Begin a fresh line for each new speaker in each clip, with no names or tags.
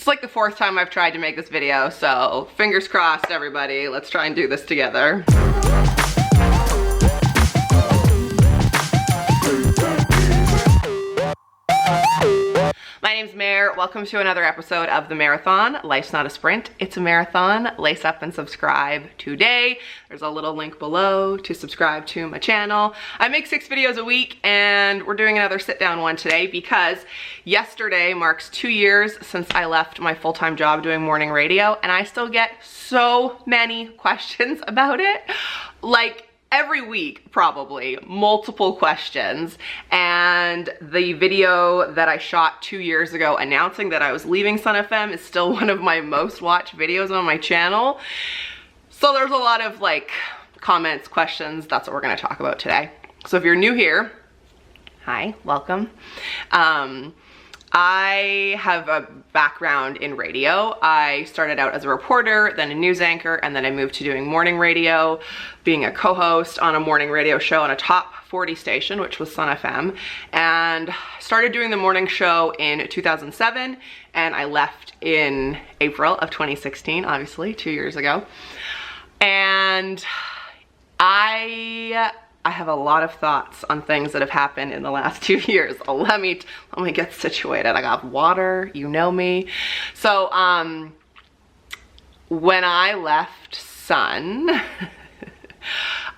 like the fourth time I've tried to make this video, so fingers crossed, everybody. Let's try and do this together. My name's Mare. Welcome to another episode of the Mareathon. Life's not a sprint, it's a marathon. Lace up and subscribe today. There's a little link below to subscribe to my channel. I make 6 videos a week and we're doing another sit down one today because yesterday marks 2 years since I left my full-time job doing morning radio, and I still get so many questions about it. Like, every week, probably, multiple questions. And the video that I shot 2 years ago announcing that I was leaving Sun FM is still one of my most watched videos on my channel. So there's a lot of like comments, questions. That's what we're gonna talk about today. So if you're new here, hi, welcome. I have a background in radio. I started out as a reporter, then a news anchor, and then I moved to doing morning radio, being a co-host on a morning radio show on a top 40 station, which was Sun FM, and started doing the morning show in 2007, and I left in April of 2016, obviously 2 years ago. And I have a lot of thoughts on things that have happened in the last 2 years. Let me get situated. I got water, you know me. So when I left Sun,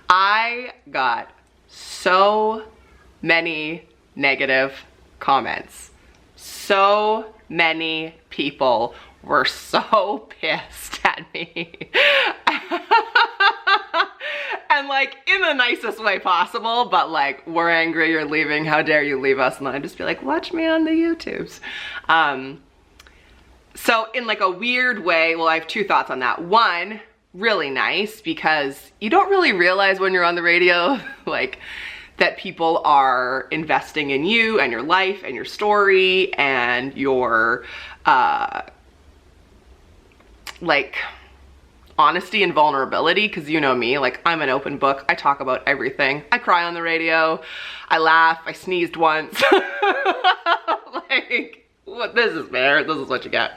I got so many negative comments. So many people were so pissed at me. And like in the nicest way possible, but like, we're angry you're leaving, how dare you leave us? And then I'd just be like, watch me on the YouTubes. So in like a weird way, well, I have 2 thoughts on that. One, really nice, because you don't really realize when you're on the radio, like, that people are investing in you and your life and your story and your, like, honesty and vulnerability, because you know me, like, I'm an open book. I talk about everything. I cry on the radio, I laugh, I sneezed once. Like, what, this is fair, this is what you get.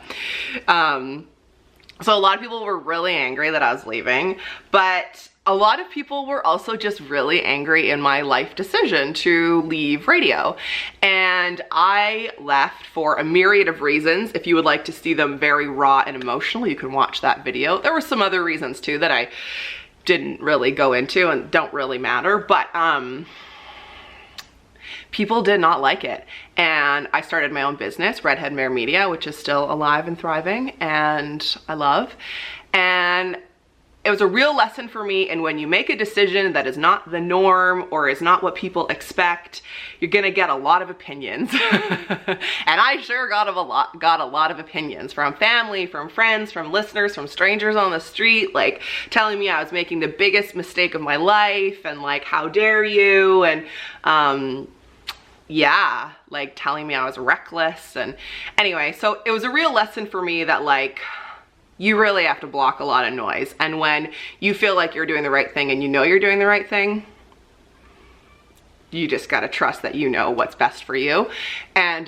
So a lot of people were really angry that I was leaving, but a lot of people were also just really angry in my life decision to leave radio. And I left for a myriad of reasons. If you would like to see them very raw and emotional, you can watch that video. There were some other reasons too that I didn't really go into and don't really matter, but people did not like it. And I started my own business, Redhead Mare Media, which is still alive and thriving and I love. And it was a real lesson for me, and when you make a decision that is not the norm or is not what people expect, you're gonna get a lot of opinions. And I sure got a lot of opinions from family, from friends, from listeners, from strangers on the street, like telling me I was making the biggest mistake of my life and like, how dare you? And yeah, like telling me I was reckless. And anyway, so it was a real lesson for me that like, you really have to block a lot of noise. And when you feel like you're doing the right thing and you know you're doing the right thing, you just gotta trust that you know what's best for you. And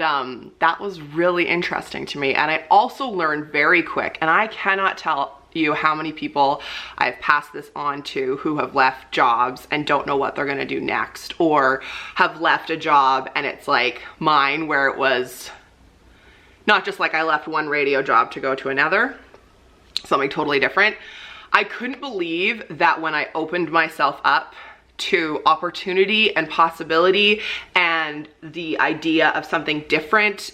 that was really interesting to me. And I also learned very quick, and I cannot tell you how many people I've passed this on to who have left jobs and don't know what they're gonna do next, or have left a job and it's like mine, where it was not just like I left one radio job to go to another, something totally different. I couldn't believe that when I opened myself up to opportunity and possibility and the idea of something different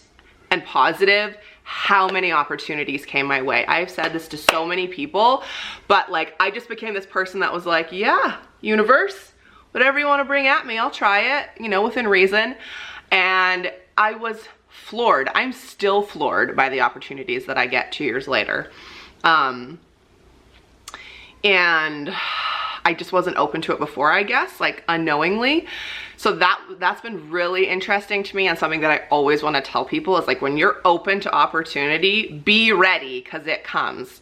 and positive, how many opportunities came my way. I've said this to so many people, but like, I just became this person that was like, yeah, universe, whatever you want to bring at me, I'll try it, you know, within reason. And I was floored. I'm still floored by the opportunities that I get 2 years later. And I just wasn't open to it before, I guess, like unknowingly. So that's been really interesting to me, and something that I always want to tell people is like, when you're open to opportunity, be ready, because it comes.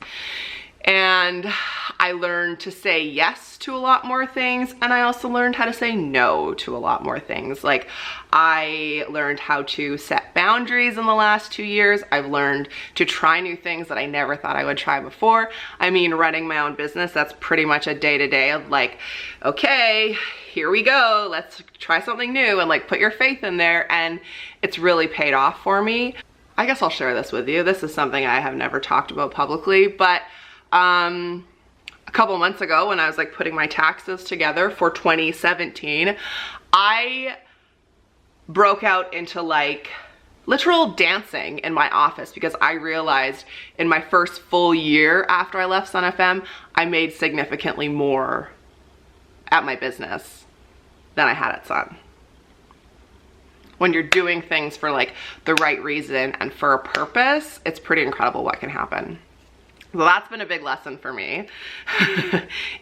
And I learned to say yes to a lot more things, and I also learned how to say no to a lot more things. Like, I learned how to set boundaries in the last 2 years. I've learned to try new things that I never thought I would try before. I mean, running my own business, that's pretty much a day-to-day of like, okay, here we go, let's try something new, and like put your faith in there, and it's really paid off for me. I guess I'll share this with you. This is something I have never talked about publicly, but a couple months ago when I was like putting my taxes together for 2017, I broke out into like literal dancing in my office because I realized in my first full year after I left Sun FM, I made significantly more at my business than I had at Sun. When you're doing things for like the right reason and for a purpose, it's pretty incredible what can happen. So that's been a big lesson for me.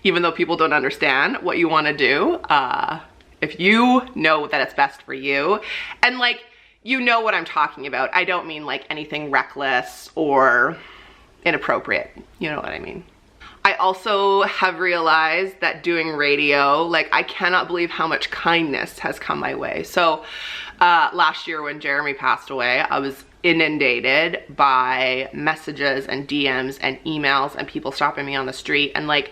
Even though people don't understand what you want to do, if you know that it's best for you, and like, you know what I'm talking about. I don't mean like anything reckless or inappropriate. You know what I mean. I also have realized that doing radio, like, I cannot believe how much kindness has come my way. So last year when Jeremy passed away, I was inundated by messages and DMs and emails and people stopping me on the street, and like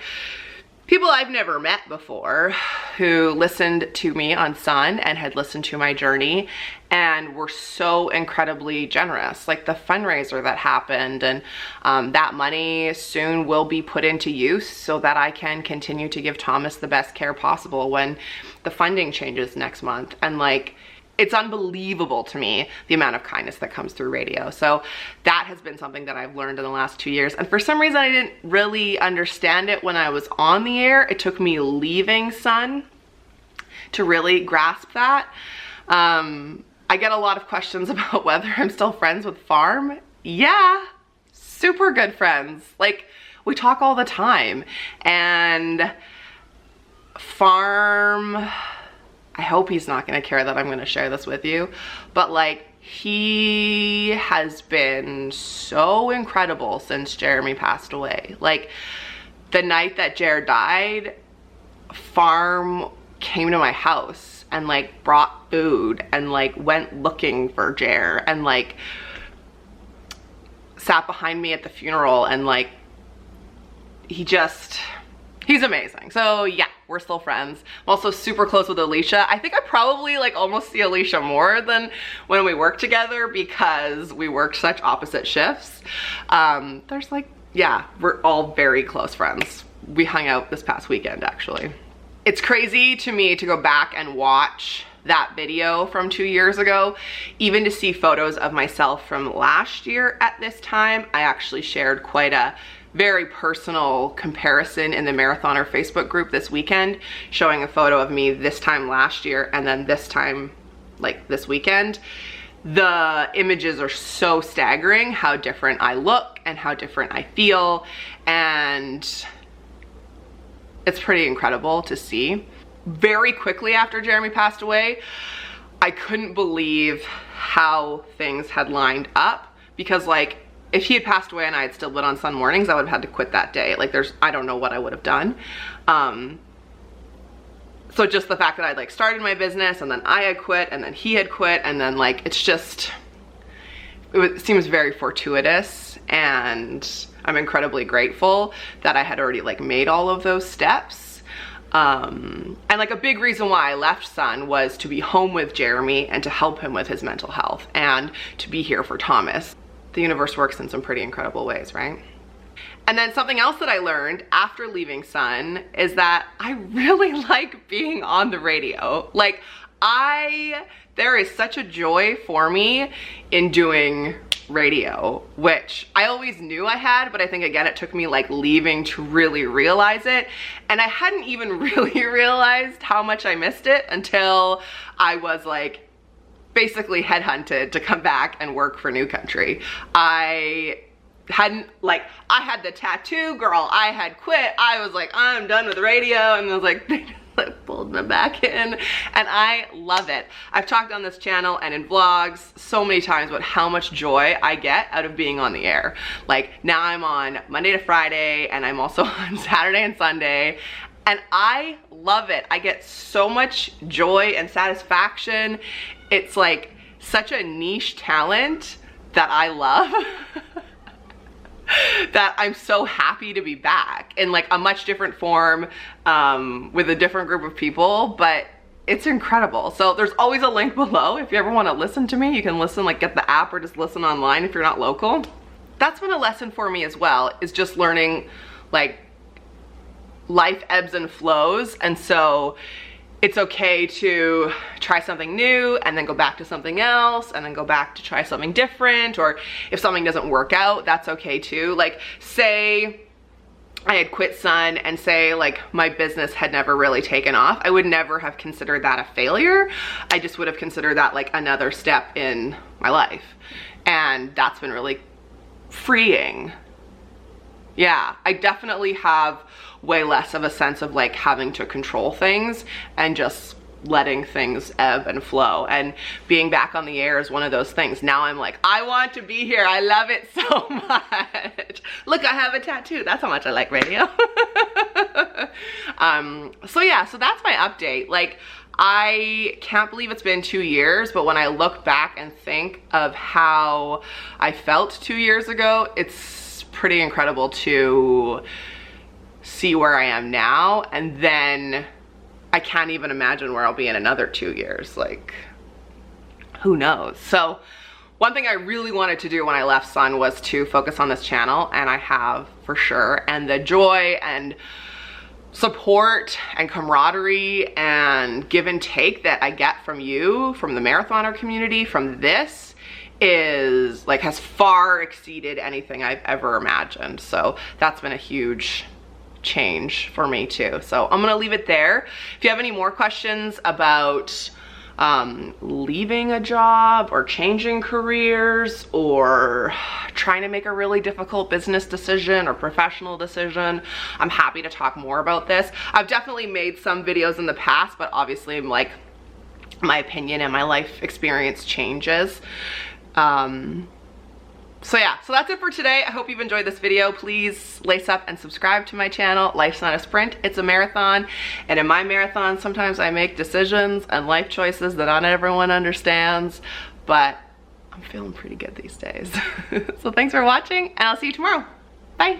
people I've never met before who listened to me on Sun and had listened to my journey and were so incredibly generous. Like the fundraiser that happened, and that money soon will be put into use so that I can continue to give Thomas the best care possible when the funding changes next month. And like, it's unbelievable to me the amount of kindness that comes through radio. So that has been something that I've learned in the last 2 years. And for some reason, I didn't really understand it when I was on the air. It took me leaving Sun to really grasp that. I get a lot of questions about whether I'm still friends with Farm. Yeah, super good friends. Like, we talk all the time. And Farm, I hope he's not gonna care that I'm gonna share this with you, but like, he has been so incredible since Jeremy passed away. Like, the night that Jer died, Farm came to my house and like brought food and like went looking for Jer and like sat behind me at the funeral, and like, he's amazing. So yeah, we're still friends. I'm also super close with Alicia. I think I probably like almost see Alicia more than when we work together because we worked such opposite shifts. There's like, yeah, we're all very close friends. We hung out this past weekend actually. It's crazy to me to go back and watch that video from 2 years ago, even to see photos of myself from last year at this time. I actually shared quite a very personal comparison in the Mareathoner Facebook group this weekend, showing a photo of me this time last year and then this time, like this weekend. The images are so staggering how different I look and how different I feel, and it's pretty incredible to see. Very quickly after Jeremy passed away, I couldn't believe how things had lined up, because like, if he had passed away and I had still been on Sun mornings, I would have had to quit that day. Like, I don't know what I would have done. So just the fact that I'd like started my business and then I had quit and then he had quit, and then like, it's just, it seems very fortuitous, and I'm incredibly grateful that I had already like made all of those steps. And like, a big reason why I left Sun was to be home with Jeremy and to help him with his mental health and to be here for Thomas. The universe works in some pretty incredible ways, right? And then something else that I learned after leaving Sun is that I really like being on the radio. Like, there is such a joy for me in doing radio, which I always knew I had, but I think again, it took me like leaving to really realize it. And I hadn't even really realized how much I missed it until I was like basically headhunted to come back and work for New Country. I had the tattoo, girl. I had quit. I was like, I'm done with radio. And I was like, pulled me back in, and I love it. I've talked on this channel and in vlogs so many times about how much joy I get out of being on the air. Like now I'm on Monday to Friday, and I'm also on Saturday and Sunday, and I love it. I get so much joy and satisfaction. It's like such a niche talent that I love. That I'm so happy to be back in like a much different form, with a different group of people, but it's incredible. So there's always a link below. If you ever want to listen to me, you can listen, like get the app or just listen online if you're not local. That's been a lesson for me as well, is just learning like life ebbs and flows. And so it's okay to try something new and then go back to something else and then go back to try something different, or if something doesn't work out, that's okay too. Like say I had quit Sun and say like my business had never really taken off, I would never have considered that a failure. I just would have considered that like another step in my life, and that's been really freeing. Yeah, I definitely have way less of a sense of like having to control things and just letting things ebb and flow, and being back on the air is one of those things. Now I'm like, I want to be here. I love it so much. Look, I have a tattoo. That's how much I like radio. So yeah, so that's my update. Like, I can't believe it's been 2 years, but when I look back and think of how I felt 2 years ago, it's pretty incredible to see where I am now, and then I can't even imagine where I'll be in another 2 years. Like, who knows? So one thing I really wanted to do when I left Sun was to focus on this channel, and I have for sure. And the joy and support and camaraderie and give and take that I get from you, from the Mareathoner community, from this, is like, has far exceeded anything I've ever imagined. So that's been a huge change for me too. So I'm gonna leave it there. If you have any more questions about leaving a job or changing careers or trying to make a really difficult business decision or professional decision, I'm happy to talk more about this. I've definitely made some videos in the past, but obviously like my opinion and my life experience changes. So yeah, so that's it for today. I hope you've enjoyed this video. Please lace up and subscribe to my channel. Life's not a sprint, it's a marathon. And in my marathon, sometimes I make decisions and life choices that not everyone understands, but I'm feeling pretty good these days. So thanks for watching, and I'll see you tomorrow. Bye.